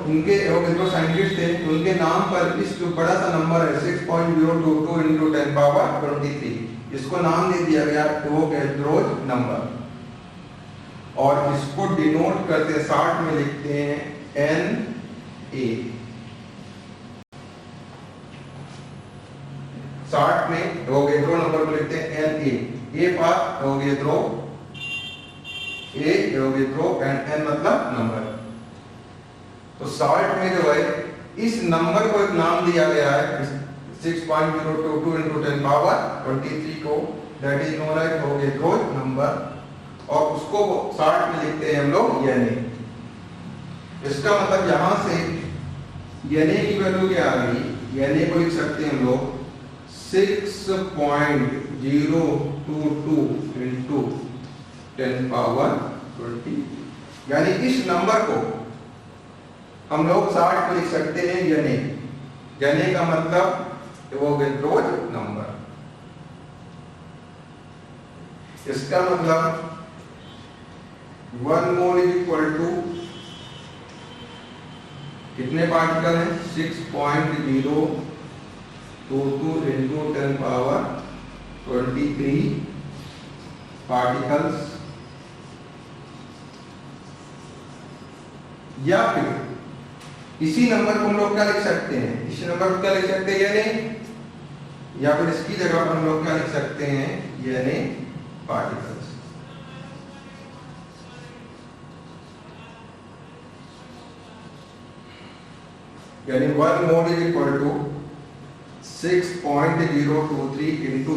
इनके एवोगैड्रो साइंटिस्ट थे, उनके नाम पर इस जो बड़ा सा नंबर है 6.022 into 10 power 23, इसको नाम दे दिया गया एवोगैड्रो नंबर। और इसको डिनोट करते, शॉर्ट में लिखते हैं NA। शॉर्ट में एवोगैड्रो नंबर को लिखते हैं N A for Avogadro, A Avogadro and N मतलब नंबर। तो शॉर्ट में जो है इस नंबर को एक नाम दिया गया है 6.022 into 10 power 23 को, that is known as Avogadro number, और उसको शॉर्ट में लिखते हैं हम लोग एन। इसका मतलब यहां से एन की वैल्यू क्या आ गई, एन को लिख सकते हैं हम लोग 6.022 into 10 power 20, यानी इस नंबर को हम लोग शॉर्ट में लिख सकते हैं एन। एन का मतलब एवोगैड्रो नंबर। इसका मतलब 1 मोल इज इक्वल टू कितने पार्टिकल हैं, 6.022 into 10 power 23 पार्टिकल्स। या फिर इसी नंबर को हम लोग क्या लिख सकते हैं, इस नंबर को क्या लिख सकते हैं यानी, या फिर इसकी जगह पर हम लोग क्या लिख सकते हैं यानी पार्टिकल्स। यानी 1 mole is equal to 6.023 into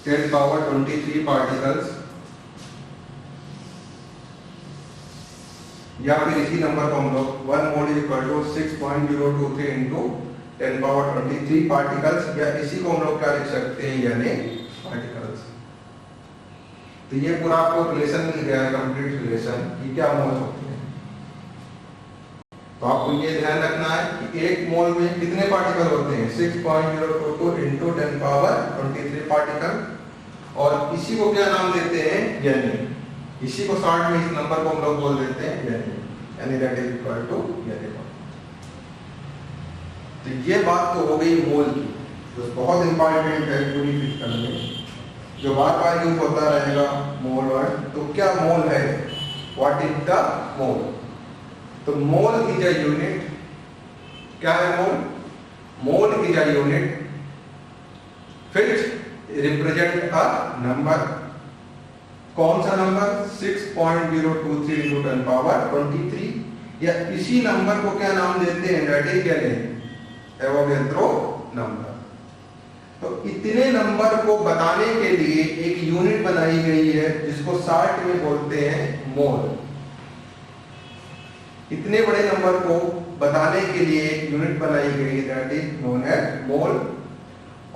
10 power 23 particles, या फिर इसी नंबर को हम लोग 1 mole is equal to 6.023 into 10 power 23 particles, या इसी को हम लोग क्या लिख सकते हैं यानी पार्टिकल्स। तो ये पूरा आपको रिलेशन मिल गया है, कंप्लीट रिलेशन कि क्या मोल होते हैं। तो आपको ये ध्यान रखना है कि एक मोल में कितने पार्टिकल होते हैं, 6.022 into 10 power 23 पार्टिकल, और इसी को क्या नाम देते हैं यानी, इसी को शॉर्ट में इस नंबर को हम लोग बोल देते हैं यानी दैट इज इक्वल टू यानी। तो ये बात तो हो गई मोल की, जो बहुत इंपॉर्टेंट है पूरी फिजिकल में, जो बार बार यूज होता रहेगा मोल वर्ड। तो क्या मोल है, व्हाट इज द मोल। तो मोल इज अ यूनिट, क्या है mole, mole is a unit which represent a number। कौन सा नंबर, 6.023 into 10 power 23, या इसी नंबर को क्या नाम देते हैं, दैट इज एवोगैड्रो नंबर। तो इतने नंबर को बताने के लिए एक यूनिट बनाई गई है जिसको शॉर्ट में बोलते हैं मोल। इतने बड़े नंबर को बताने के लिए एक यूनिट बनाई गई है that is known as mole,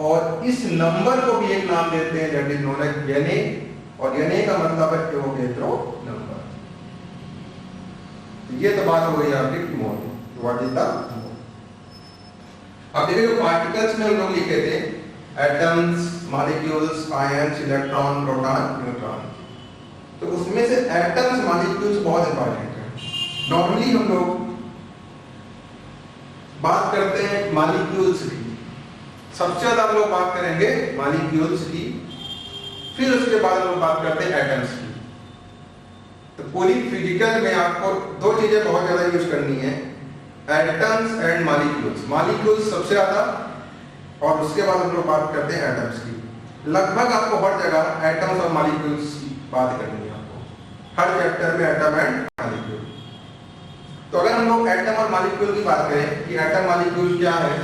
और इस नंबर को भी एक नाम देते हैं that is known as N, और एन का मतलब है एवोगैड्रो नंबर। ये तो बात हो गई आपकी मोल, व्हाट इज द मोल। अब देखिए जो पार्टिकल्स में हम लोग लिखे थे atoms, molecules, ions, electron, proton, neutron, तो उसमें से एटम्स, मॉलिक्यूल्स बहुत इंपॉर्टेंट है। नॉर्मली हम लोग बात करते हैं मॉलिक्यूल्स की, सबसे ज्यादा हम लोग बात करेंगे मॉलिक्यूल्स की, फिर उसके बाद हम लोग बात करते हैं एटम्स की। तो पूरी फिजिकल में आपको दो चीजें बहुत ज्यादा यूज करनी है, एटम्स एंड मॉलिक्यूल्स। मॉलिक्यूल्स सबसे ज्यादा, और उसके बाद हम लोग बात करते हैं एटम्स की। लगभग आपको हर जगह एटम्स और मॉलिक्यूल्स की बात करनी है, आपको हर चैप्टर में एटम एंड मॉलिक्यूल। तो अगर हम लोग एटम और मॉलिक्यूल की बात करें कि एटम मॉलिक्यूल क्या है,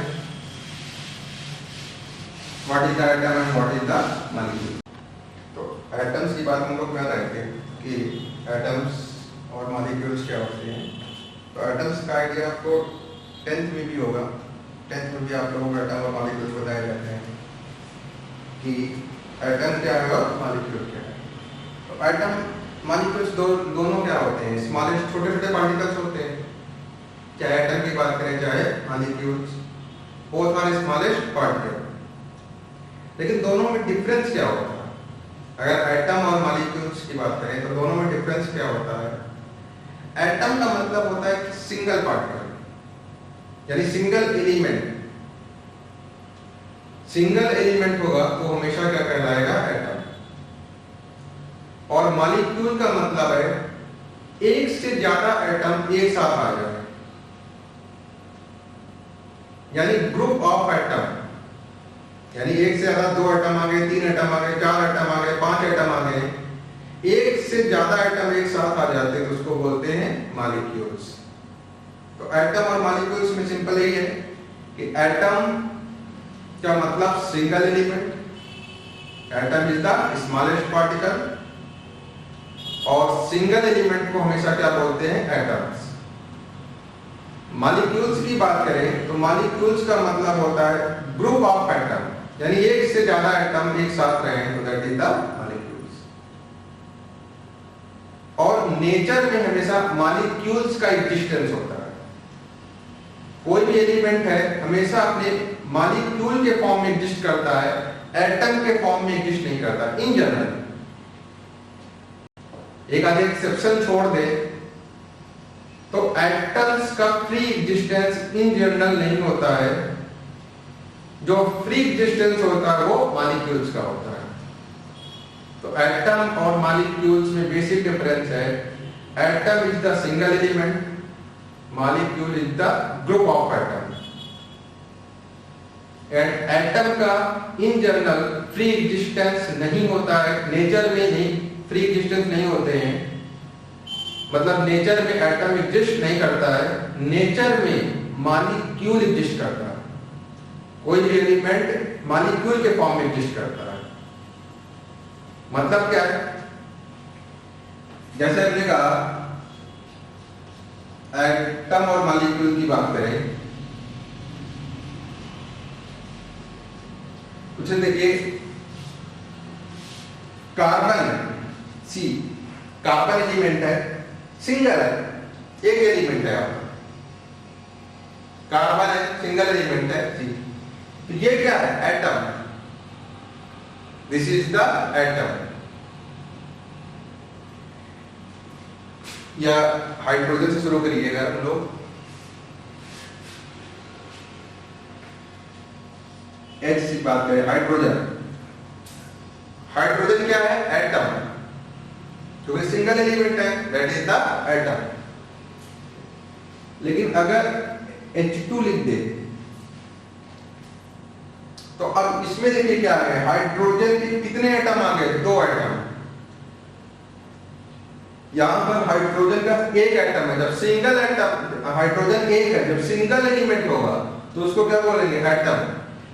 what is the atom and what is the molecule. तो एटम्स की बात हम लोग कर रहे थे कि एटम्स और मॉलिक्यूल्स क्या होते हैं। तो एटम्स का आइडिया आपको 10th में भी होगा, 10th में भी आप लोगों को एटम और मॉलिक्यूल्स बताए जाते हैं कि एटम क्या है और मॉलिक्यूल क्या है। तो एटम मॉलिक्यूल्स दोनों क्या होते हैं, स्मॉलेस्ट छोटे छोटे पार्टिकल्स होते हैं, चाहे एटम की बात करें चाहे molecules, both are smallest particle. लेकिन दोनों में डिफरेंस क्या होता है, अगर एटम और मॉलिक्यूल्स की बात करें तो दोनों में डिफरेंस क्या होता है। एटम का मतलब होता है सिंगल पार्टिकल, यानी सिंगल एलिमेंट। सिंगल एलिमेंट होगा तो हमेशा क्या कहलाएगा, एटम। और मॉलिक्यूल का मतलब है एक से ज्यादा एटम एक साथ आ जाए, यानी ग्रुप ऑफ एटम। यानी एक से ज्यादा 2 एटम आ गए, 3 एटम आ गए, 4 एटम आ गए, 5 एटम आ गए, एक से ज्यादा एटम एक साथ आ जाते हैं तो उसको बोलते हैं मॉलिक्यूल्स। तो एटम और मॉलिक्यूल्स में सिंपल यही है कि एटम का मतलब single element, atom is the smallest particle, और सिंगल एलिमेंट को हमेशा क्या बोलते हैं, एटम्स। मॉलिक्यूल्स की बात करें तो मॉलिक्यूल्स का मतलब होता है ग्रुप ऑफ एटम, यानी एक से ज्यादा एटम एक साथ रहे तो दैट इज द मॉलिक्यूल्स। और नेचर में हमेशा मॉलिक्यूल्स का एग्जिस्टेंस होता है। कोई भी एलिमेंट है हमेशा अपने मॉलिक्यूल के फॉर्म में एग्जिस्ट करता है, एटम के फॉर्म में एग्जिस्ट नहीं करता इन जनरल। एक आधे एक्सेप्शन छोड़ दे तो एटम्स का फ्री एग्जिस्टेंस इन जनरल नहीं होता है, जो फ्री एग्जिस्टेंस होता है वो मॉलिक्यूल्स का होता है। तो एटम और मॉलिक्यूल्स में बेसिक डिफरेंस है, atom is the single element, molecule is the group of atom. And atom का इन जनरल फ्री एग्जिस्टेंस नहीं होता है, नेचर में ही फ्री एग्जिस्टेंस नहीं होते हैं, मतलब नेचर में एटम एग्जिस्ट नहीं करता है, नेचर में मॉलिक्यूल एग्जिस्ट करता है। कोई भी एलिमेंट मॉलिक्यूल के फॉर्म में एग्जिस्ट करता है। मतलब क्या है, जैसे हमने कहा एटम और मॉलिक्यूल की बात करें, कुछ देखिए, कार्बन सी, कार्बन एलिमेंट है, सिंगल है, एक एलिमेंट है आपका, कार्बन है, सिंगल एलिमेंट है सी। तो ये क्या है, atom, this is the atom. या हाइड्रोजन से शुरू करिएगा हम लोग, एच से बात करें, हाइड्रोजन। हाइड्रोजन क्या है, एटम, क्योंकि सिंगल एलिमेंट है, दैट इज द एटम। लेकिन अगर H2 लिख दे तो अब इसमें देखिए क्या है, हाइड्रोजन के कितने एटम आ गए, 2 एटम। यहां पर हाइड्रोजन का एक एटम है, जब सिंगल एटम, हाइड्रोजन एक है, जब सिंगल एलिमेंट होगा तो उसको क्या बोलेंगे, एटम।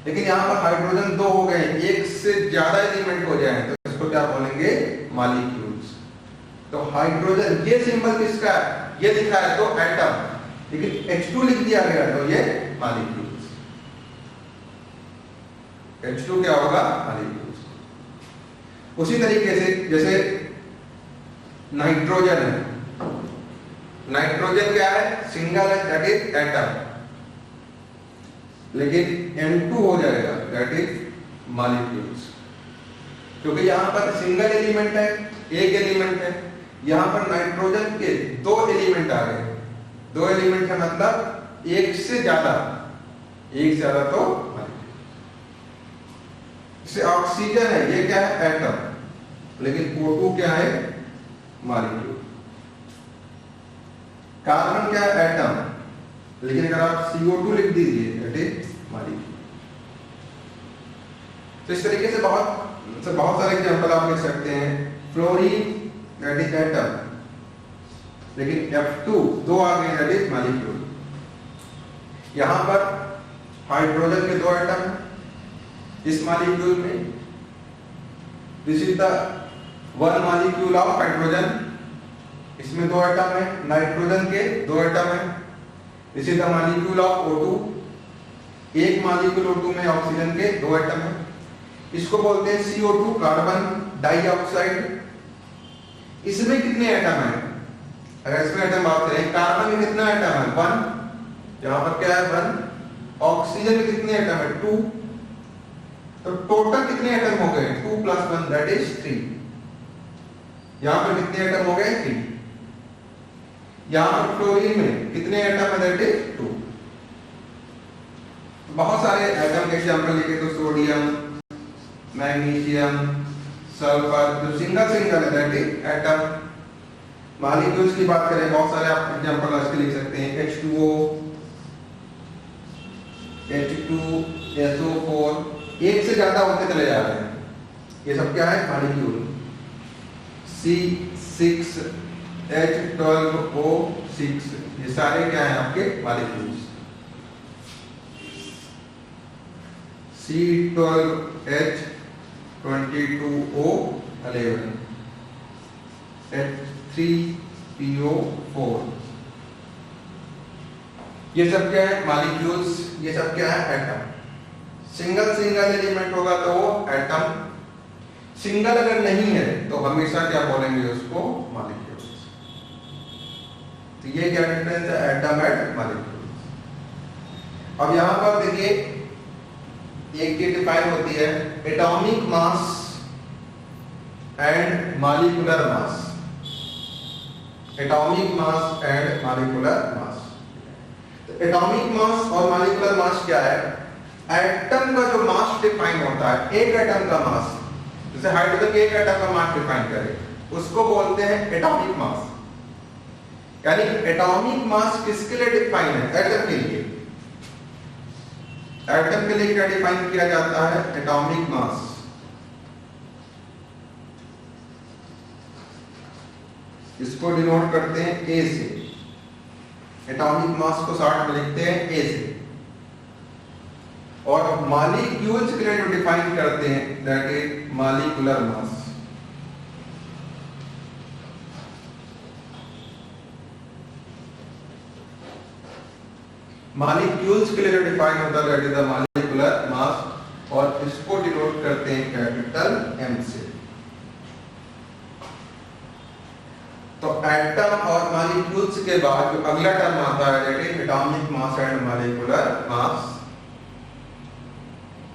लेकिन यहां पर हाइड्रोजन 2 हो गए, एक से ज्यादा एलिमेंट हो जाए तो इसको क्या बोलेंगे, मॉलिक्यूल्स। तो हाइड्रोजन, ये सिंबल किसका है, ये लिखा है तो एटम, लेकिन H2 लिख दिया गया तो ये मॉलिक्यूल्स। H2 क्या होगा, मॉलिक्यूल्स। उसी तरीके से जैसे नाइट्रोजन है, नाइट्रोजन क्या है, सिंगल है, दैट इज एटम, लेकिन N2 हो जाएगा, दैट इज मॉलिक्यूल्स। क्योंकि यहां पर सिंगल एलिमेंट है, एक एलिमेंट है, यहां पर नाइट्रोजन के 2 एलिमेंट आ गए, 2 एलिमेंट है मतलब एक से ज्यादा, एक से ज्यादा तो जैसे ऑक्सीजन है, ये क्या है, एटम, लेकिन O2 क्या है, मॉलिक्यूल। कार्बन क्या है, एटम, लेकिन अगर आप CO2 लिख दीजिए दैट इज मॉलिक्यूल। तो इस तरीके से बहुत सारे एग्जांपल आप लिख सकते हैं। फ्लोरीन दैट इज एटम, लेकिन F2 2 आ गए, दैट इज मॉलिक्यूल। यहां पर हाइड्रोजन के 2 एटम हैं इस मॉलिक्यूल में, this is the 1 molecule of hydrogen, इसमें 2 एटम है, नाइट्रोजन के 2 एटम है, this is the molecule of O2, एक मॉलिक्यूल O2 में ऑक्सीजन के 2 एटम है, इसको बोलते हैं CO2, कार्बन डाइऑक्साइड। इसमें कितने एटम है, अगर इसमें एटम बात करें, कार्बन में कितना एटम है, 1, यहां पर क्या है 1, ऑक्सीजन में कितने एटम है, 2, तो टोटल कितने एटम हो गए, 2 + 1 दैट इज 3। यहां पर कितने एटम हो गए, 3। यहां पर फ्लोरीन में कितने एटम है, दैट इज 2। बहुत सारे एटम के एग्जांपल लिखे तो सोडियम, मैग्नीशियम, सल्फर, जो सिंगल है दैट इज एटम। मॉलिक्यूल्स की बात करें, बहुत सारे आप एग्जांपल इसके लिख सकते हैं, H2O, H2, SO4, एक से ज्यादा होते चले जा रहे हैं। ये सब क्या है? मॉलिक्यूल। C6H12O6 ये सारे क्या हैं आपके? मॉलिक्यूल्स। C12H22O11 H3PO4 ये सब क्या है? मॉलिक्यूल्स। ये सब क्या है? एटम। सिंगल एलिमेंट होगा तो वो एटम, सिंगल अगर नहीं है तो हमेशा क्या बोलेंगे उसको? मॉलिक्यूल्स। तो ये क्या डिफरेंस है? Atom and molecules. अब यहां पर देखिए एक चीज डिफाइन होती है, atomic mass and molecular mass. Atomic mass and molecular mass. तो एटॉमिक मास और मॉलिक्यूलर मास क्या है? एटम का जो मास डिफाइन होता है, एक एटम का मास, जैसे हाइड्रोजन के एक एटम का मास डिफाइन करें, उसको बोलते हैं एटॉमिक मास। यानी एटॉमिक मास किसके लिए डिफाइन है? एटम के लिए। एटम के लिए क्या डिफाइन किया जाता है? Atomic mass. इसको डिनोट करते हैं ए से। एटॉमिक मास को शॉर्ट में लिखते हैं ए से। और मॉलिक्यूल्स के लिए जो डिफाइन करते हैं that is molecular mass. Molecules के लिए जो डिफाइन होता है that is the molecular mass, और इसको डिनोट करते हैं कैपिटल एम से। तो एटम और मॉलिक्यूल्स के बाद जो अगला टर्म आता है that is atomic mass and molecular mass.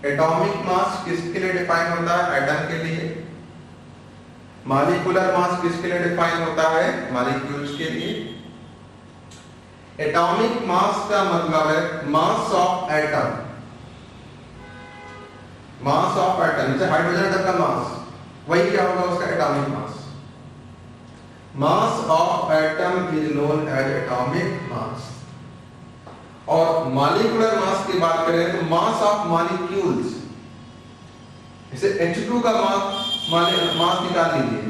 Atomic mass किसके लिए डिफाइन होता है? एटम के लिए। मॉलिक्यूलर मास किसके लिए डिफाइन होता है? मॉलिक्यूल्स के लिए। एटॉमिक मास का मतलब है mass of atom. Mass of atom, जैसे हाइड्रोजन एटम का मास, वही क्या होगा? उसका atomic mass. Mass of atom is known as atomic mass. और मॉलिक्यूलर मास की बात करें तो मास ऑफ मॉलिक्यूल्स, जैसे H2 का मास निकाल लीजिए,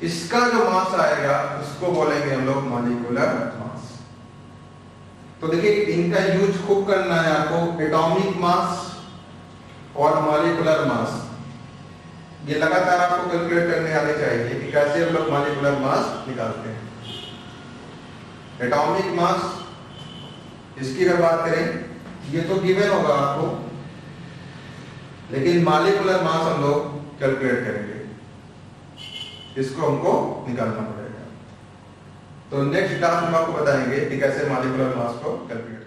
इसका जो मास आएगा उसको बोलेंगे हम लोग मॉलिक्यूलर मास। तो देखिए इनका यूज खूब करना है आपको, एटॉमिक मास और मॉलिक्यूलर मास। ये लगातार आपको कैलकुलेट करने आने चाहिए कि कैसे हम लोग मॉलिक्यूलर मास निकालते हैं। एटॉमिक मास इसकी अगर बात करें, ये तो गिवन होगा आपको, लेकिन मॉलिक्यूलर मास हम लोग कैलकुलेट करेंगे, इसको हमको निकालना पड़ेगा। तो नेक्स्ट क्लास में आपको बताएंगे कि कैसे मॉलिक्यूलर मास को कैलकुलेट